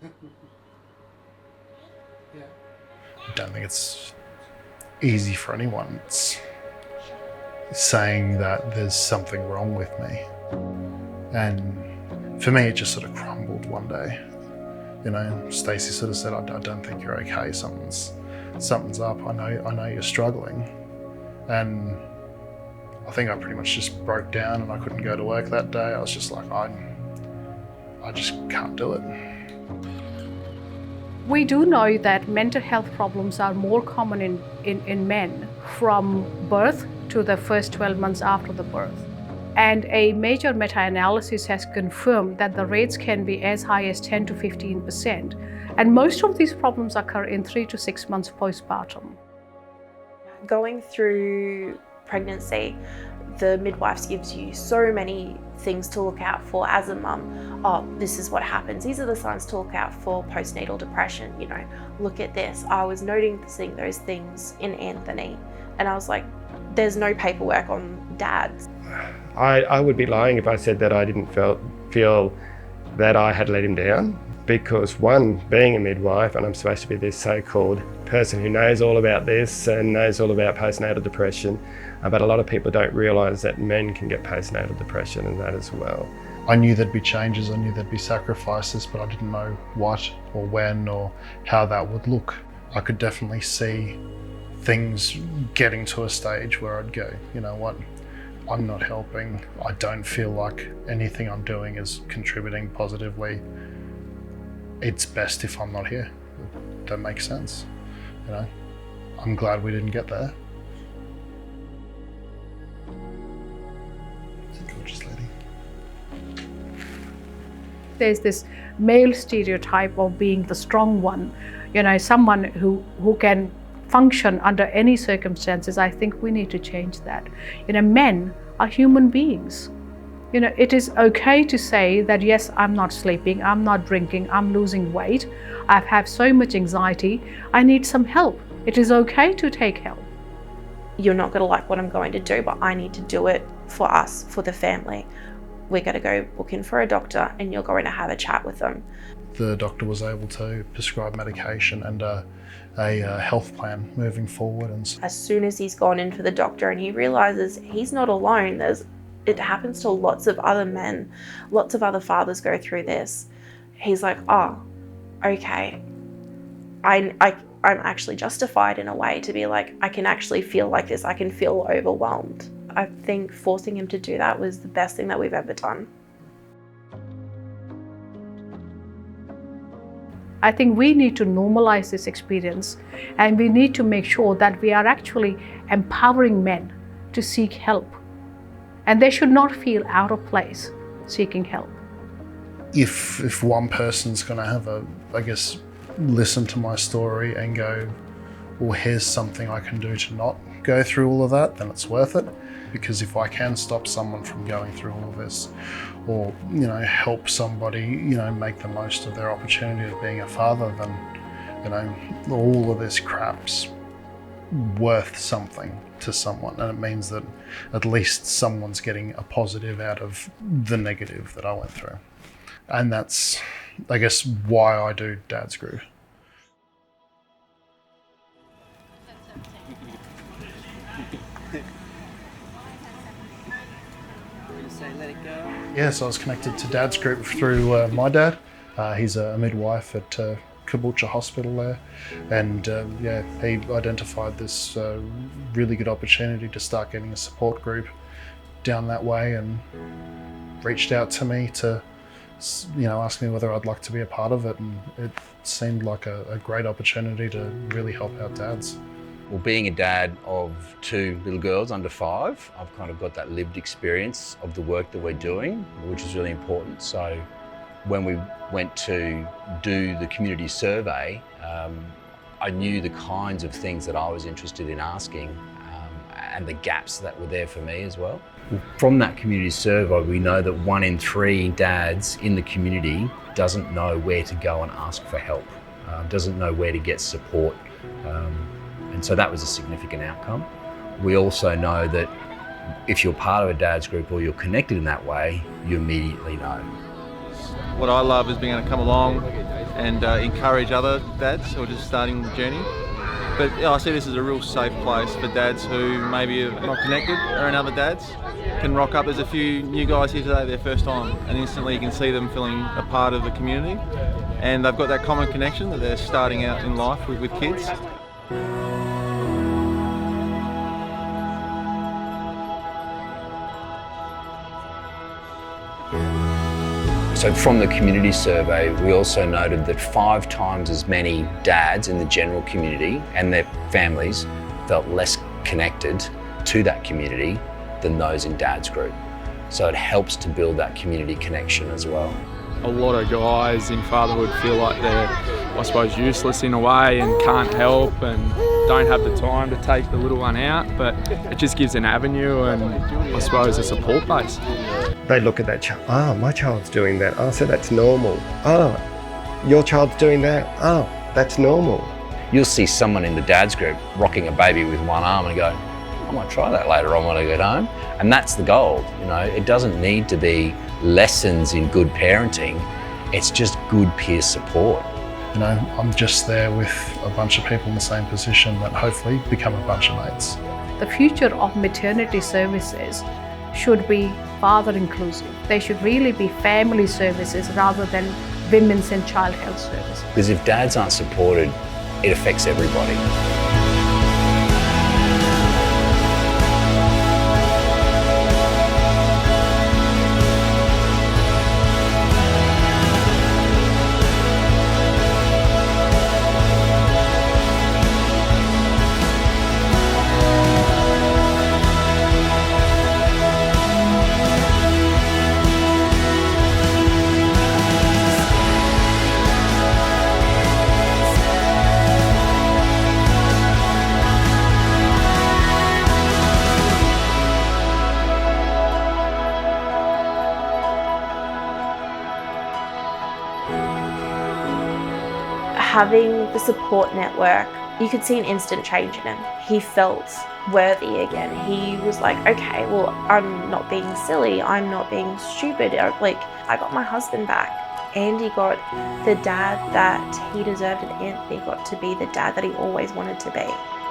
I don't think it's easy for anyone. It's saying that there's something wrong with me. And for me, it just sort of crumbled one day. You know, Stacey sort of said, I don't think you're okay. Something's up. I know you're struggling. And I think I pretty much just broke down and I couldn't go to work that day. I was just like, I just can't do it. We do know that mental health problems are more common in men from birth to the first 12 months after the birth. And a major meta-analysis has confirmed that the rates can be as high as 10 to 15%. And most of these problems occur in 3 to 6 months postpartum. Going through pregnancy, the midwives gives you so many things to look out for as a mum. Oh, this is what happens. These are the signs to look out for postnatal depression. You know, look at this. I was noticing those things in Anthony, and I was like, there's no paperwork on dads. I would be lying if I said that I didn't feel that I had let him down, because one, being a midwife, and I'm supposed to be this so-called person who knows all about this and knows all about postnatal depression, but a lot of people don't realise that men can get postnatal depression and that as well. I knew there'd be changes, I knew there'd be sacrifices, but I didn't know what or when or how that would look. I could definitely see things getting to a stage where I'd go, you know what, I'm not helping. I don't feel like anything I'm doing is contributing positively. It's best if I'm not here. That makes sense. You know, I'm glad we didn't get there. It's a gorgeous lady. There's this male stereotype of being the strong one, you know, someone who can function under any circumstances. I think we need to change that. You know, men are human beings. You know, it is okay to say that, yes, I'm not sleeping, I'm not drinking, I'm losing weight, I've had so much anxiety, I need some help. It is okay to take help. You're not going to like what I'm going to do, but I need to do it for us, for the family. We're going to go book in for a doctor and you're going to have a chat with them. The doctor was able to prescribe medication and a health plan moving forward. And as soon as he's gone in for the doctor and he realises he's not alone, it happens to lots of other men, lots of other fathers go through this. He's like, oh, okay, I'm actually justified in a way to be like, I can actually feel like this, I can feel overwhelmed. I think forcing him to do that was the best thing that we've ever done. I think we need to normalize this experience, and we need to make sure that we are actually empowering men to seek help. And they should not feel out of place seeking help. If one person's going to have listen to my story and go, well, here's something I can do to not go through all of that, then it's worth it. Because if I can stop someone from going through all of this, or, you know, help somebody, you know, make the most of their opportunity of being a father, then, you know, all of this crap's worth something to someone. And it means that at least someone's getting a positive out of the negative that I went through. And that's, I guess, why I do Dad's Group. Yeah, so I was connected to Dad's Group through my dad. He's a midwife at Caboolture Hospital there, and he identified this really good opportunity to start getting a support group down that way, and reached out to me to, you know, ask me whether I'd like to be a part of it, and it seemed like a great opportunity to really help out dads. Well, being a dad of 2 little girls under 5, I've kind of got that lived experience of the work that we're doing, which is really important. So when we went to do the community survey, I knew the kinds of things that I was interested in asking and the gaps that were there for me as well. From that community survey, we know that 1 in 3 dads in the community doesn't know where to go and ask for help, doesn't know where to get support. And so that was a significant outcome. We also know that if you're part of a Dad's Group or you're connected in that way, you immediately know. What I love is being able to come along and encourage other dads who are just starting the journey. But I see this as a real safe place for dads who maybe are not connected or in other dads. Can rock up. There's a few new guys here today, their first time, and instantly you can see them feeling a part of the community. And they've got that common connection that they're starting out in life with kids. So from the community survey, we also noted that 5 times as many dads in the general community and their families felt less connected to that community than those in Dad's group. So it helps to build that community connection as well. A lot of guys in fatherhood feel like they're, I suppose, useless in a way and can't help and don't have the time to take the little one out, but it just gives an avenue and I suppose a support base. They look at that child, oh, my child's doing that, oh, so that's normal. Oh, your child's doing that, oh, that's normal. You'll see someone in the Dad's group rocking a baby with one arm and go, I might try that later on when I get home. And that's the goal, you know. It doesn't need to be lessons in good parenting, it's just good peer support. You know, I'm just there with a bunch of people in the same position that hopefully become a bunch of mates. The future of maternity services should be father inclusive. They should really be family services rather than women's and child health services. Because if dads aren't supported, it affects everybody. Having the support network, you could see an instant change in him. He felt worthy again. He was like, okay, well, I'm not being silly, I'm not being stupid. Like, I got my husband back. Andy got the dad that he deserved, and Anthony got to be the dad that he always wanted to be.